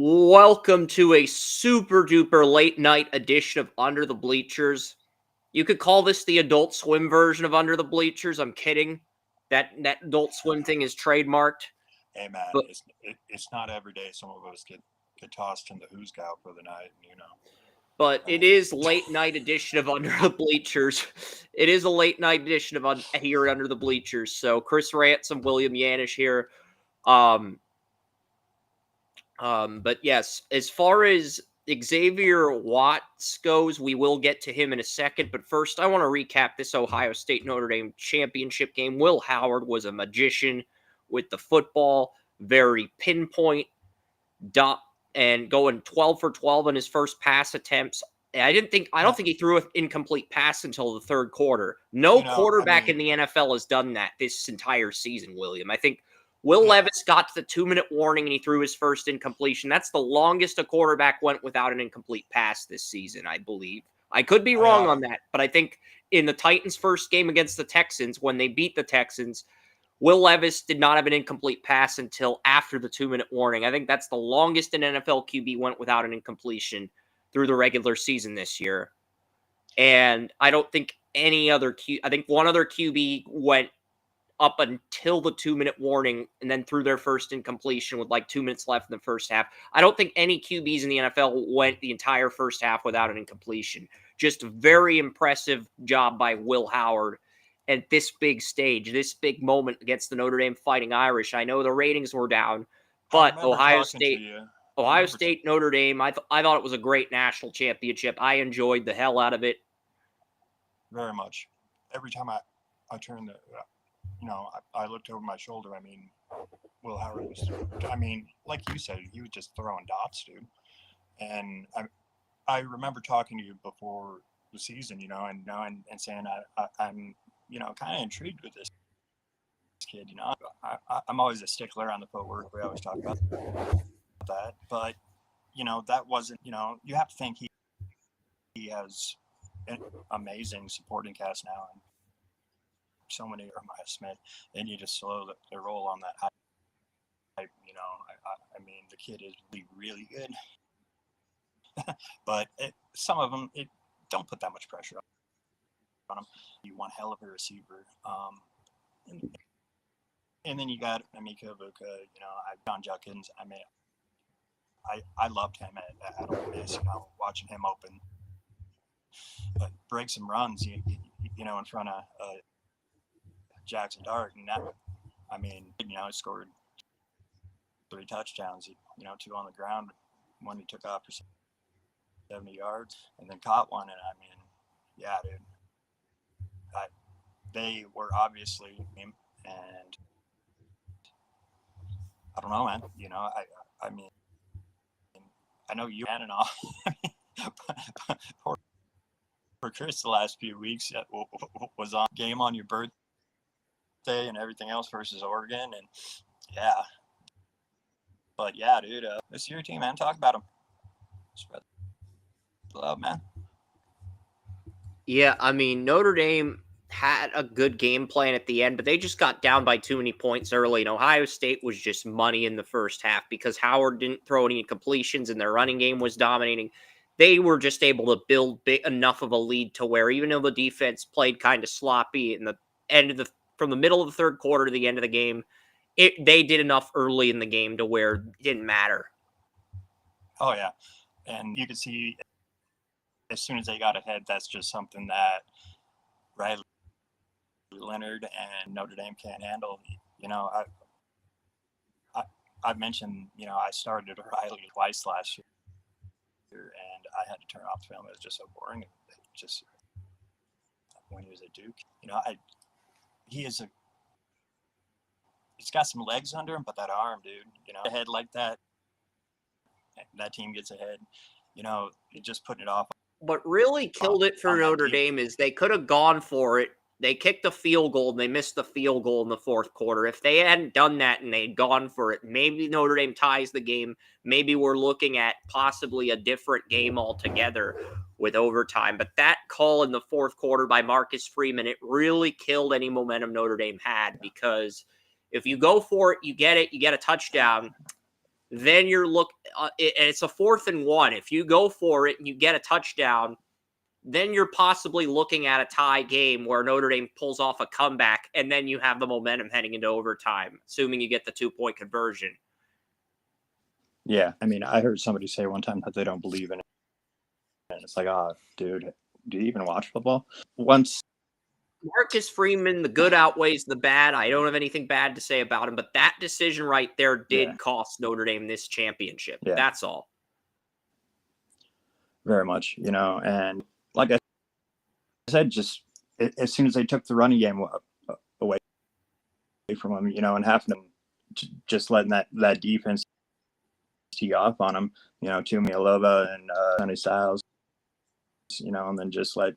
Welcome to a super duper late night edition of Under the Bleachers. You could call this the Adult Swim version of Under the Bleachers. I'm kidding. That Adult Swim thing is trademarked. Hey man, But it's not every day some of us get tossed in the who's gal for the night, but it is late night edition of Under the Bleachers. It is a late night edition of here at Under the Bleachers. So Chris Ransom, William Yanish here. But yes, as far as Xavier Watts goes, we will get to him in a second. But first, I want to recap this Ohio State Notre Dame championship game. Will Howard was a magician with the football, very pinpoint, and going 12 for 12 in his first pass attempts. I don't think he threw an incomplete pass until the third quarter. No quarterback in the NFL has done that this entire season, William. I think Will Levis got to the 2-minute warning and he threw his first incompletion. That's the longest a quarterback went without an incomplete pass this season, I believe. I could be wrong on that, but I think in the Titans' first game against the Texans, when they beat the Texans, Will Levis did not have an incomplete pass until after the 2-minute warning. I think that's the longest an NFL QB went without an incompletion through the regular season this year. And I don't think I think one other QB went up until the 2-minute warning and then threw their first incompletion with like 2 minutes left in the first half. I don't think any QBs in the NFL went the entire first half without an incompletion. Just a very impressive job by Will Howard at this big stage, this big moment against the Notre Dame Fighting Irish. I know the ratings were down, but Ohio State, Notre Dame, I thought it was a great national championship. I enjoyed the hell out of it. Very much. Every time I turned I looked over my shoulder. I mean, Will Howard was, like you said, he was just throwing dots, dude. And I remember talking to you before the season, and saying I'm, kind of intrigued with this kid. I'm always a stickler on the footwork. We always talk about that, but that wasn't. You have to think he has an amazing supporting cast now, and so many of my Smith. They need to slow the roll on that hype. I mean, the kid is really good, but some of them don't put that much pressure on him. You want hell of a receiver, and then you got Amika Ibuka. John Judkins. I mean, I loved him at Ole Miss. Watching him open, but break some runs. In front of. Jackson Dart, and that, he scored 3 touchdowns, 2 on the ground, one he took off for 70 yards, and then caught one, and yeah, dude, they were obviously, and I don't know, man, I know you and all, for Chris the last few weeks was on game on your birthday and everything else versus Oregon, and dude, this is your team, man. Talk about them. Spread the love, man. Yeah, Notre Dame had a good game plan at the end, but they just got down by too many points early. And Ohio State was just money in the first half because Howard didn't throw any completions and their running game was dominating. They were just able to build enough of a lead to where even though the defense played kind of sloppy in the end of from the middle of the third quarter to the end of the game, they did enough early in the game to where it didn't matter. Oh, yeah. And you could see as soon as they got ahead, that's just something that Riley Leonard and Notre Dame can't handle. I mentioned, I started Riley twice last year, and I had to turn off the film. It was just so boring. Just when he was at Duke, he's got some legs under him, but that arm, dude, ahead like that team gets ahead, just putting it off. What really killed it for Notre Dame is they could have gone for it. They kicked a field goal and they missed the field goal in the fourth quarter. If they hadn't done that and they'd gone for it, maybe Notre Dame ties the game. Maybe we're looking at possibly a different game altogether with overtime. But that call in the fourth quarter by Marcus Freeman, it really killed any momentum Notre Dame had, because if you go for it, you get a touchdown. Then it's a 4th and 1. If you go for it and you get a touchdown, then you're possibly looking at a tie game where Notre Dame pulls off a comeback, and then you have the momentum heading into overtime, assuming you get the 2-point conversion. Yeah, I mean, I heard somebody say one time that they don't believe in it, and it's like, oh, dude, do you even watch football? Once Marcus Freeman, the good outweighs the bad. I don't have anything bad to say about him, but that decision right there did cost Notre Dame this championship. Yeah. That's all. Very much, and like I said, just as soon as they took the running game away from them, and having them just letting that defense tee off on them, Tumi Alova and Sonny Styles, and then just let,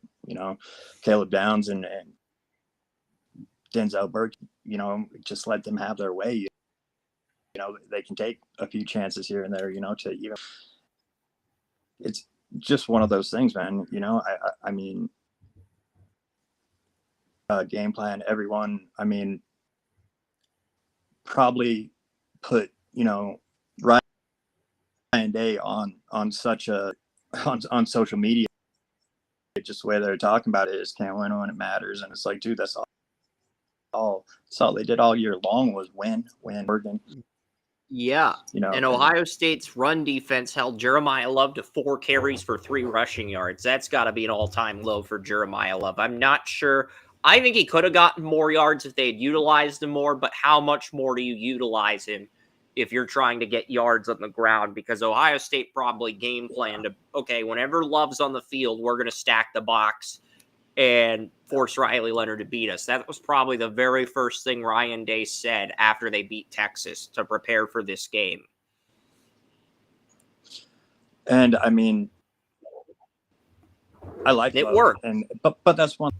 Caleb Downs and Denzel Burke, just let them have their way. They can take a few chances here and there, to even. It's just one of those things, man. I mean, game plan, everyone, I mean, probably put, Ryan Day on such a on social media, just the way they're talking about it is can't win when it matters, and it's like, dude, that's all they did all year long was win Oregon. Yeah, and Ohio State's run defense held Jeremiah Love to 4 carries for 3 rushing yards. That's got to be an all-time low for Jeremiah Love. I'm not sure. I think he could have gotten more yards if they had utilized him more, but how much more do you utilize him if you're trying to get yards on the ground? Because Ohio State probably game planned to, okay, whenever Love's on the field, we're going to stack the box and force Riley Leonard to beat us. That was probably the very first thing Ryan Day said after they beat Texas to prepare for this game. And I mean, I like it Love, worked, but that's one.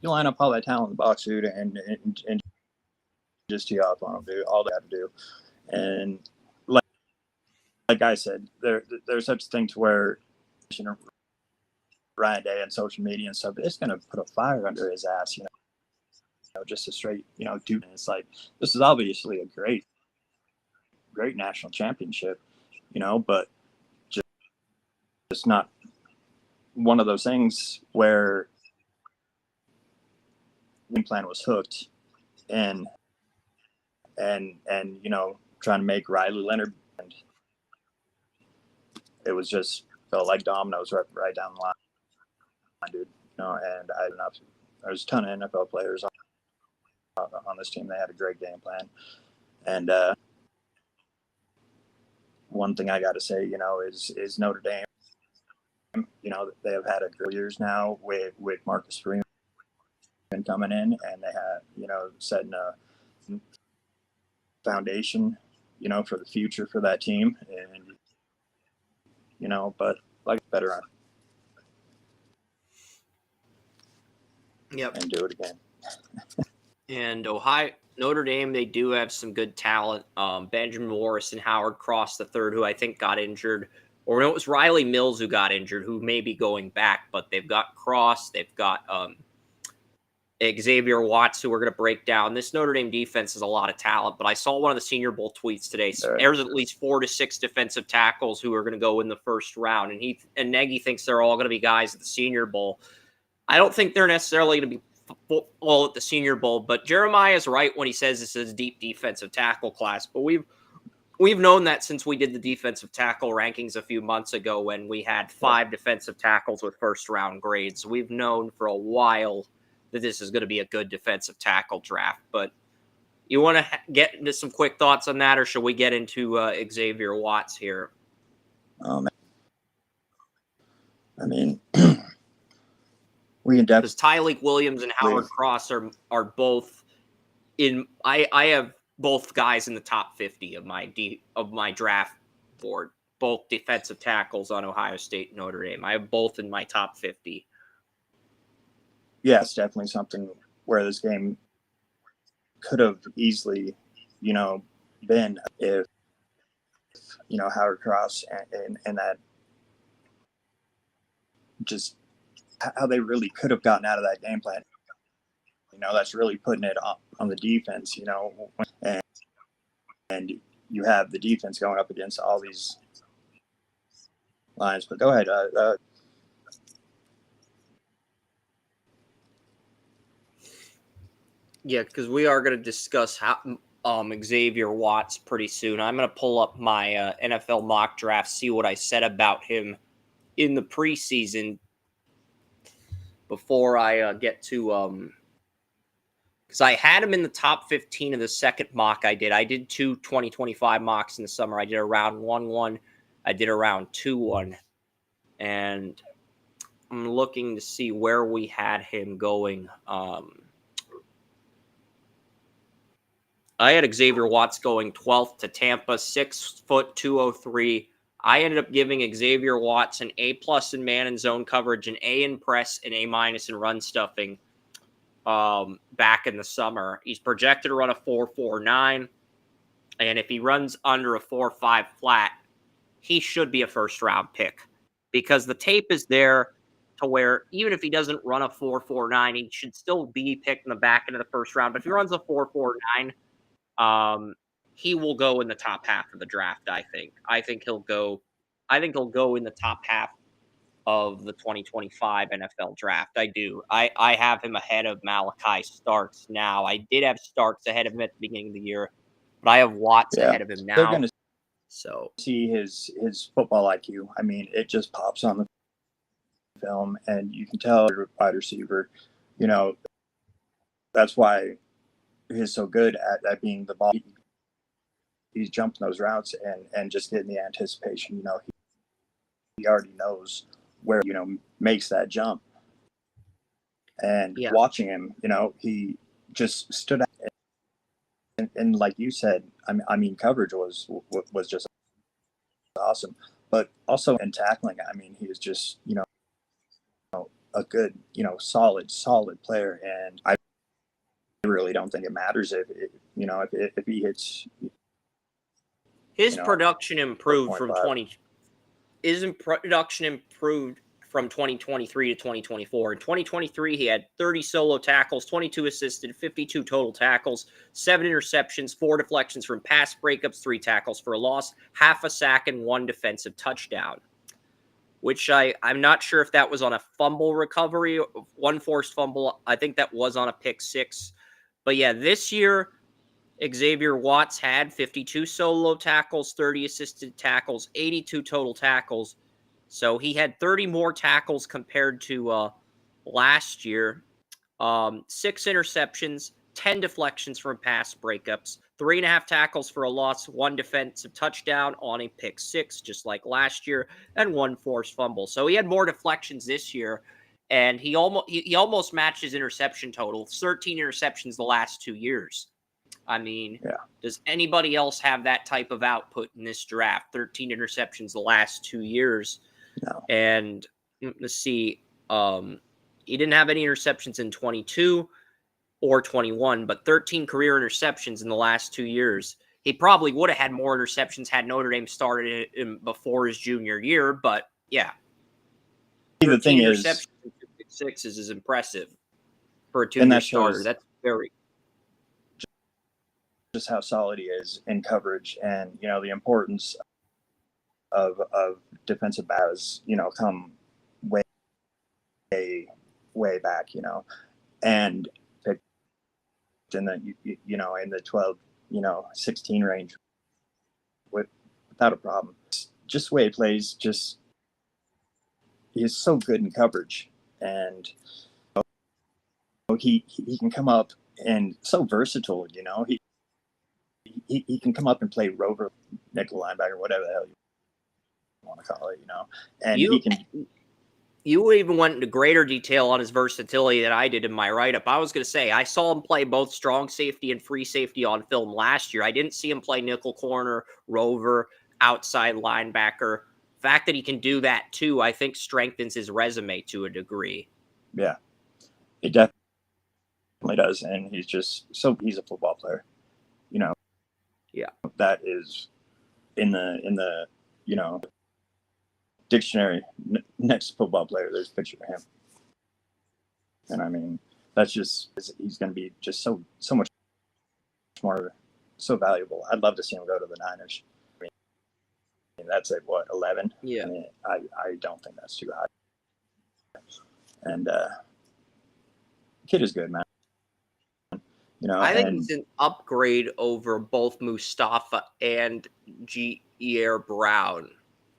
You line up all that talent in the box, dude, and just tee off on them, dude. All they have to do, and like I said, there's such a thing to where, Ryan Day and social media and stuff, it's going to put a fire under his ass, just a straight, dude. And it's like, this is obviously a great national championship, but just not one of those things where the plan was hooked and trying to make Riley Leonard, and it was just felt like dominoes right down the line, dude. And there's a ton of NFL players on this team. They had a great game plan, and one thing I got to say, is Notre Dame. They have had a great years now with Marcus Freeman coming in, and they have setting a foundation, for the future for that team, and but like better on. Yep. And do it again. And Notre Dame, they do have some good talent. Benjamin Morris and Howard Cross III, who I think got injured. Or no, it was Riley Mills who got injured, who may be going back. But they've got Cross. They've got Xavier Watts, who we're going to break down. This Notre Dame defense has a lot of talent. But I saw one of the Senior Bowl tweets today. So there's at least 4 to 6 defensive tackles who are going to go in the first round. And Nagy thinks they're all going to be guys at the Senior Bowl. I don't think they're necessarily going to be all at the Senior Bowl, but Jeremiah's right when he says this is a deep defensive tackle class. But we've known that since we did the defensive tackle rankings a few months ago when we had 5 defensive tackles with first-round grades. We've known for a while that this is going to be a good defensive tackle draft. But you want to get into some quick thoughts on that, or should we get into Xavier Watts here? I mean, we can definitely, because Tyleik Williams and Howard Cross are both in. I have both guys in the top 50 of my draft board, both defensive tackles on Ohio State and Notre Dame. I have both in my top 50. Yeah, it's definitely something where this game could have easily, been if Howard Cross and that just how they really could have gotten out of that game plan. That's really putting it on the defense, and you have the defense going up against all these lines. But go ahead. Yeah, because we are going to discuss how Xavier Watts pretty soon. I'm going to pull up my NFL mock draft, see what I said about him in the preseason before I get to because I had him in the top 15 of the second mock I did. I did 2 2025 mocks in the summer. I did a round 1-1. I did a round 2-1. And I'm looking to see where we had him going. I had Xavier Watts going 12th to Tampa, 6 foot 203. I ended up giving Xavier Watts an A+ in man and zone coverage, an A in press, and A- in run stuffing back in the summer. He's projected to run a 4.49, and if he runs under a 4.5 flat, he should be a first round pick because the tape is there to where even if he doesn't run a 4.49, he should still be picked in the back end of the first round. But if he runs a 4.49, he will go in the top half of the draft. I think. I think he'll go. I think he'll go in the top half of the 2025 NFL draft. I do. I have him ahead of Malachi Starks now. I did have Starks ahead of him at the beginning of the year, but I have Watts ahead of him They're now. going to So see his football IQ. I mean, it just pops on the film, and you can tell wide receiver. You know, that's why he's so good at being the ball. He's jumping those routes and just getting the anticipation. You know, he already knows where, you know, makes that jump. And watching him, you know, he just stood out. And like you said, I mean, coverage was just awesome, but also in tackling, I mean, he was just, you know, a good, you know, solid player. And I really don't think it matters if you know, if he hits. His production improved from 2023 to 2024. In 2023, he had 30 solo tackles, 22 assisted, 52 total tackles, 7 interceptions, 4 deflections from pass breakups, 3 tackles for a loss, half a sack, and 1 defensive touchdown. Which I'm not sure if that was on a fumble recovery, 1 forced fumble. I think that was on a pick 6. But yeah, this year, Xavier Watts had 52 solo tackles, 30 assisted tackles, 82 total tackles. So he had 30 more tackles compared to last year. 6 interceptions, 10 deflections from pass breakups, 3.5 tackles for a loss, 1 defensive touchdown on a pick 6, just like last year, and 1 forced fumble. So he had more deflections this year, and he almost matched his interception total. 13 interceptions the last 2 years. I mean, does anybody else have that type of output in this draft? 13 interceptions the last 2 years. No. And let's see, he didn't have any interceptions in 22 or 21, but 13 career interceptions in the last 2 years. He probably would have had more interceptions had Notre Dame started before his junior year, but yeah. The thing interceptions in 6 is impressive for a 2-year starter. That's very just how solid he is in coverage, and you know the importance of defensive backs, you know, come way back, you know, and picked in the you know, in the 12, you know, 16 range without a problem. Just the way he plays, just he's so good in coverage, and he can come up and so versatile, you know. He can come up and play rover, nickel linebacker, whatever the hell you want to call it, you know. And he can. You even went into greater detail on his versatility than I did in my write-up. I was going to say, I saw him play both strong safety and free safety on film last year. I didn't see him play nickel corner, rover, outside linebacker. The fact that he can do that too, I think strengthens his resume to a degree. Yeah, it definitely does. And he's a football player, you know. Yeah. That is in the, you know, dictionary next football player, there's a picture of him. And I mean, that's just, he's going to be just so much smarter so valuable. I'd love to see him go to the Niners. I mean, that's at what, 11? Yeah. I mean, I don't think that's too high. And kid is good, man. I think he's an upgrade over both Mustafa and Jair Brown.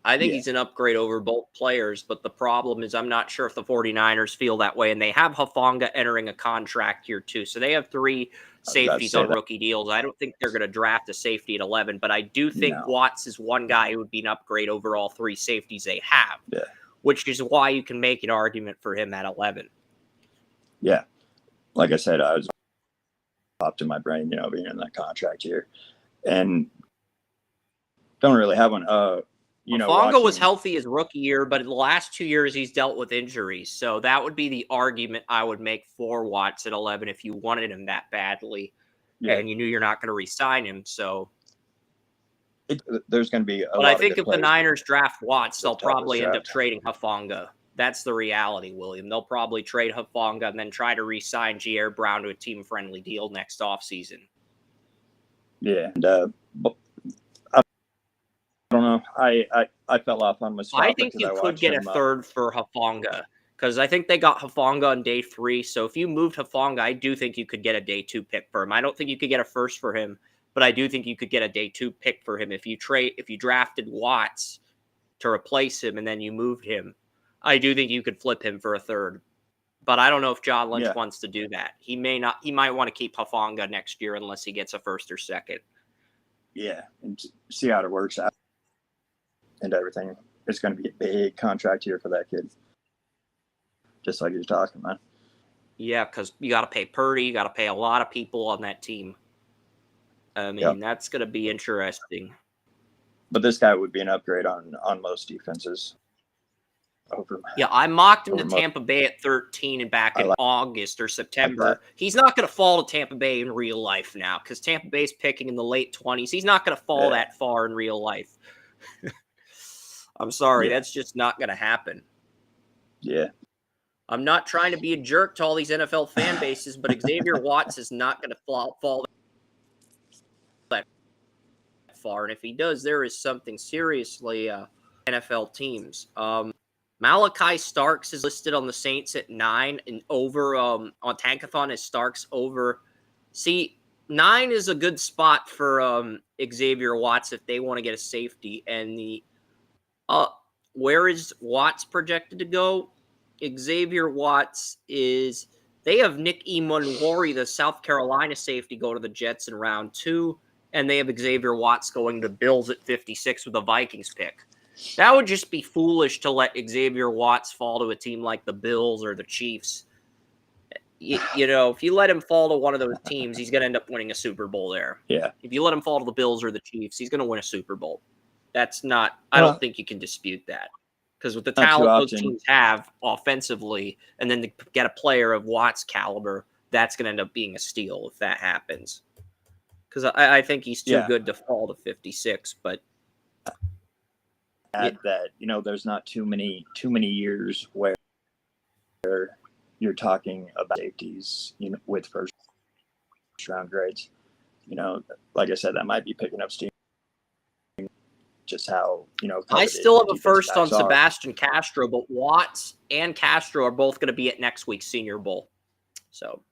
I think he's an upgrade over both players, but the problem is I'm not sure if the 49ers feel that way, and they have Hufanga entering a contract here too. So they have 3 safeties on rookie deals. I don't think they're going to draft a safety at 11, but I do think Watts is one guy who would be an upgrade over all 3 safeties they have, which is why you can make an argument for him at 11. Yeah. Like I said, I was popped in my brain, being in that contract here, and don't really have one. Fongo was healthy his rookie year, but in the last 2 years he's dealt with injuries, so that would be the argument I would make for Watts at 11 if you wanted him that badly, and you knew you're not going to re-sign him. So there's going to be but I think if the Niners draft Watts, they'll probably end up trading Hufanga. That's the reality, William. They'll probably trade Hufanga and then try to re-sign Jair Brown to a team-friendly deal next offseason. Yeah, and I don't know. I fell off on Mustafa. I think you could get a third for Hufanga because I think they got Hufanga on day 3. So if you moved Hufanga, I do think you could get a day 2 pick for him. I don't think you could get a first for him, but I do think you could get a day 2 pick for him if you drafted Watts to replace him and then you moved him. I do think you could flip him for a third, but I don't know if John Lynch wants to do that. He may not. He might want to keep Hufanga next year unless he gets a first or second. Yeah, and see how it works out and everything. It's going to be a big contract here for that kid, just like you're talking, man. Yeah, because you got to pay Purdy, you got to pay a lot of people on that team. I mean, that's going to be interesting. But this guy would be an upgrade on most defenses. I mocked him to Tampa Bay at 13 and back in August or September. He's not going to fall to Tampa Bay in real life now because Tampa Bay's picking in the late 20s. He's not going to fall that far in real life. I'm sorry. That's just not going to happen. Yeah. I'm not trying to be a jerk to all these NFL fan bases, but Xavier Watts is not going to fall that far. And if he does, there is something seriously NFL teams. Malachi Starks is listed on the Saints at 9 and over on Tankathon as Starks over. See, 9 is a good spot for Xavier Watts if they want to get a safety. And the where is Watts projected to go? Xavier Watts is they have Nick Emonwori, the South Carolina safety, go to the Jets in round 2, and they have Xavier Watts going to Bills at 56 with a Vikings pick. That would just be foolish to let Xavier Watts fall to a team like the Bills or the Chiefs. If you let him fall to one of those teams, he's going to end up winning a Super Bowl there. Yeah. If you let him fall to the Bills or the Chiefs, he's going to win a Super Bowl. That's not – I don't think you can dispute that. Because with the talent those teams have offensively, and then to get a player of Watts' caliber, that's going to end up being a steal if that happens. Because I think he's too good to fall to 56, but – that there's not too many years where you're talking about safeties with first round grades. Like I said, that might be picking up steam. Just how I still have a first on Sebastian Castro, but Watts and Castro are both going to be at next week's Senior Bowl. So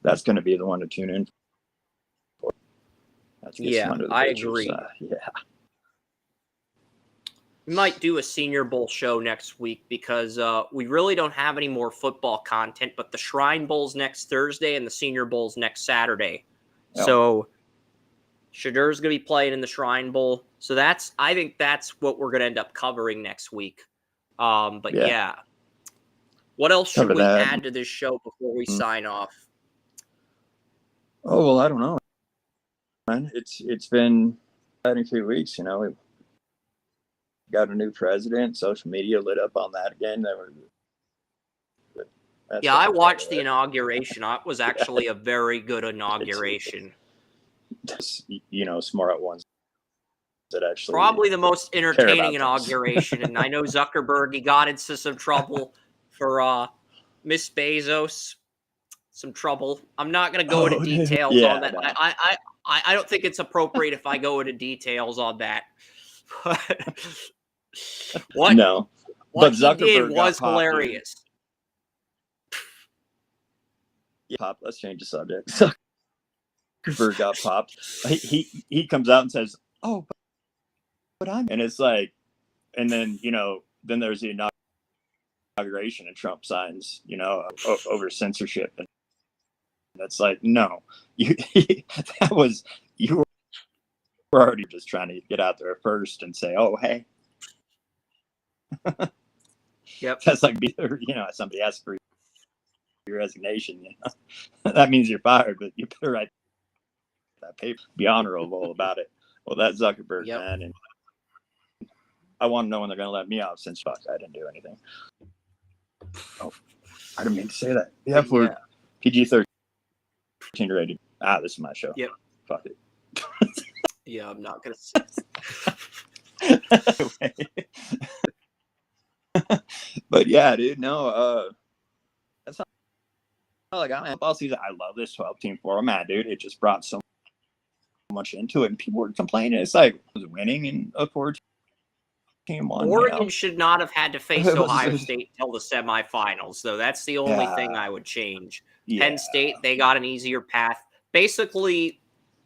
that's going to be the one to tune in for. I agree. We might do a Senior Bowl show next week because we really don't have any more football content, but the Shrine Bowl's next Thursday and the Senior Bowl's next Saturday. Yep. So Shadur's going to be playing in the Shrine Bowl. So I think that's what we're going to end up covering next week. What else should we add to this show before we sign off? Oh, well, I don't know, man. It's been 2 weeks, we got a new president. Social media lit up on that again. I watched the inauguration. It was actually a very good inauguration. Smart ones that actually probably the most entertaining inauguration. And I know Zuckerberg, he got into some trouble for Miss Bezos some trouble. I'm not going to go into details on that. No. I don't think it's appropriate if I go into details on that. what No. what But he Zuckerberg did got was popped, hilarious. Yeah, pop. Let's change the subject. Zuckerberg got popped. He comes out and says, "Oh, but I'm," and it's like, and then then there's the inauguration and Trump signs, over censorship, and that's like, no, you you were already just trying to get out there first and say, oh, hey. Yep. That's like, somebody asks for your resignation, that means you're fired, but you better write that paper, be honorable about it. Well, that's Zuckerberg, man, and I want to know when they're going to let me out since fuck, I didn't do anything. Oh, I didn't mean to say that. Yeah, for PG-13 rated. This is my show. Yep. Fuck it. Yeah, I'm not going to say. But yeah, dude, no, that's not like I football season. I love this 12-team format, dude. It just brought so much into it, and people were complaining. It's like, I was winning in a 4-team one. Oregon should not have had to face Ohio State until the semifinals, though. That's the only thing I would change. Penn State, they got an easier path. Basically,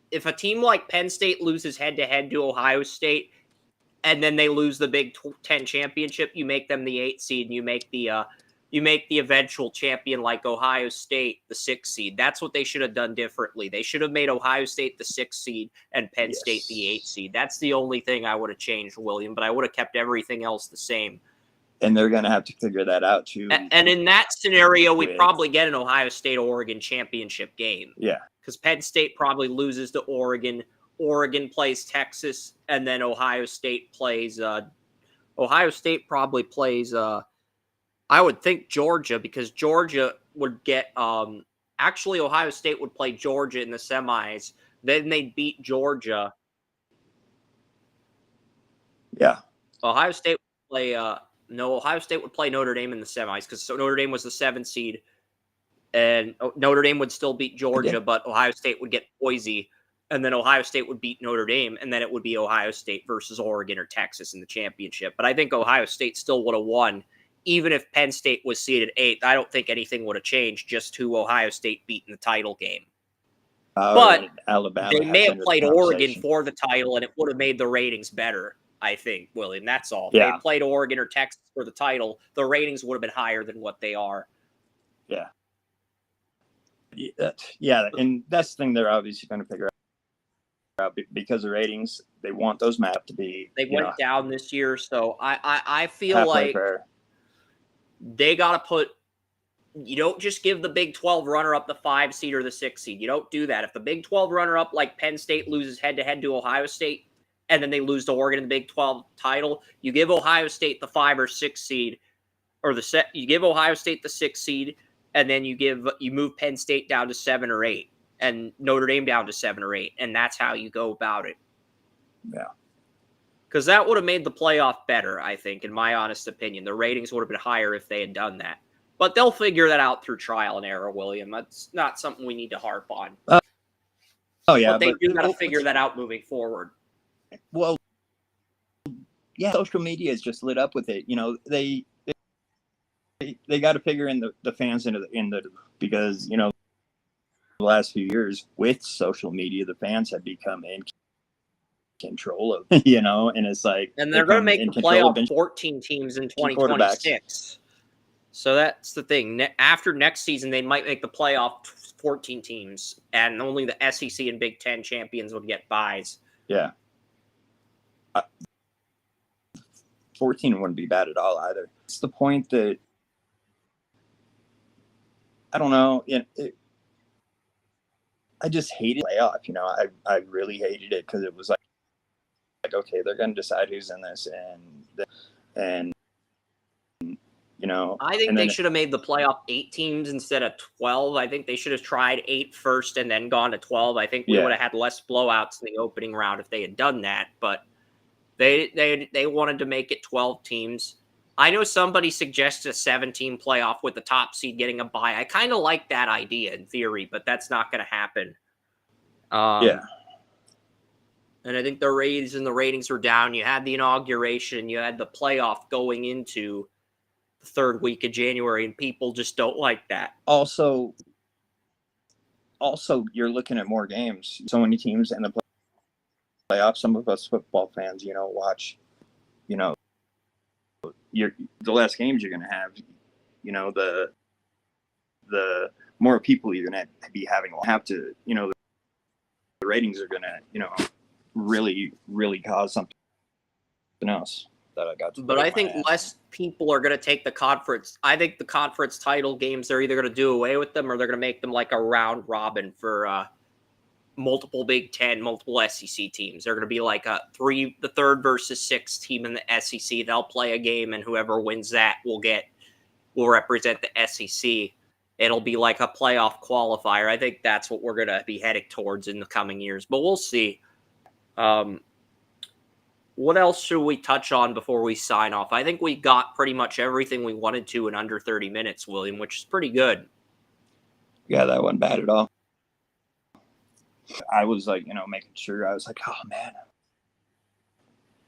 if a team like Penn State loses head-to-head to Ohio State, and then they lose the Big Ten championship, you make them the 8th seed, and you make the eventual champion like Ohio State the 6th seed. That's what they should have done differently. They should have made Ohio State the 6th seed and Penn State the 8th seed. That's the only thing I would have changed, William, but I would have kept everything else the same. And they're going to have to figure that out, too. And in that scenario, we probably get an Ohio State-Oregon championship game. Yeah. Because Penn State probably loses to Oregon. Oregon plays Texas, and then Ohio State plays I would think Georgia, because Georgia would get actually Ohio State would play Georgia in the semis. Then they'd beat Georgia. Yeah. Ohio State would play Ohio State would play Notre Dame in the semis, because Notre Dame was the 7th seed, and Notre Dame would still beat Georgia, but Ohio State would get Boise. And then Ohio State would beat Notre Dame, and then it would be Ohio State versus Oregon or Texas in the championship. But I think Ohio State still would have won, even if Penn State was seeded 8th. I don't think anything would have changed, just who Ohio State beat in the title game. But Alabama, they may have played Oregon for the title, and it would have made the ratings better, I think, William. That's all. If they played Oregon or Texas for the title, the ratings would have been higher than what they are. Yeah. Yeah, and that's the thing they're obviously going to figure out. Because of ratings, they want those maps to be. They went down this year, so I feel like they got to put. You don't just give the Big 12 runner-up the 5 seed or the 6 seed. You don't do that. If the Big 12 runner-up, like Penn State, loses head-to-head to Ohio State, and then they lose to Oregon in the Big 12 title, you give Ohio State the 5 or 6 seed, or you give Ohio State the 6 seed, and then you move Penn State down to 7 or 8. And Notre Dame down to 7 or 8, and that's how you go about it. Yeah. Because that would have made the playoff better, I think, in my honest opinion. The ratings would have been higher if they had done that. But they'll figure that out through trial and error, William. That's not something we need to harp on. But they do got to figure that out moving forward. Well, yeah, social media is just lit up with it. They got to figure in the fans into the because the last few years with social media, the fans have become in control of, and it's like, and they're going to make the playoff 14 teams in 2026. So that's the thing. After next season, they might make the playoff 14 teams, and only the SEC and Big Ten champions would get buys. Yeah. 14 wouldn't be bad at all either. It's the point that, I don't know, I just hated playoff. I really hated it because it was like, okay, they're going to decide who's in this, and I think they should have made the playoff 8 teams instead of 12. I think they should have tried 8 first and then gone to 12. I think we would have had less blowouts in the opening round if they had done that. But they wanted to make it 12 teams. I know somebody suggested a 17 playoff with the top seed getting a bye. I kind of like that idea in theory, but that's not going to happen. Yeah. And I think the ratings were down. You had the inauguration, you had the playoff going into the third week of January, and people just don't like that. Also, you're looking at more games. So many teams in the playoffs. Some of us football fans, watch, the less games you're going to have, the more people you're going to be having the ratings are going to, really, really cause something else that I got to. But I think less people are going to take the conference. I think the conference title games, they're either going to do away with them or they're going to make them like a round robin for multiple Big Ten, multiple SEC teams. They're going to be like the third versus sixth team in the SEC. They'll play a game, and whoever wins that will represent the SEC. It'll be like a playoff qualifier. I think that's what we're going to be heading towards in the coming years, but we'll see. What else should we touch on before we sign off? I think we got pretty much everything we wanted to in under 30 minutes, William, which is pretty good. Yeah, that wasn't bad at all. I was like, making sure. I was like, oh man,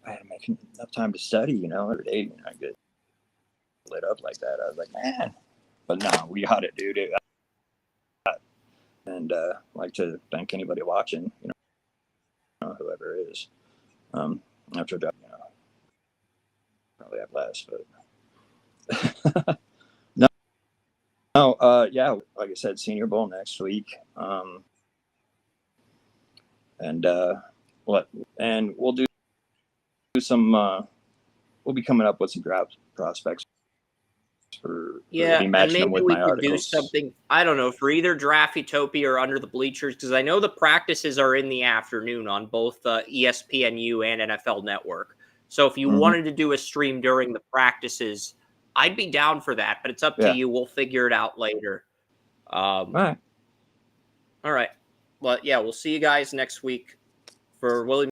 I had to make enough time to study, every day. I get lit up like that. I was like, man, but no, we got it, dude. And I'd like to thank anybody watching, whoever it is. After that, probably have less, but yeah, like I said, Senior Bowl next week. And we'll do some. We'll be coming up with some draft prospects for and matching maybe them with we my could articles. do something. I don't know, for either Draft Utopia or Under the Bleachers, because I know the practices are in the afternoon on both ESPNU and NFL Network. So if you wanted to do a stream during the practices, I'd be down for that. But it's up to you. We'll figure it out later. All right. Well, yeah, we'll see you guys next week. For William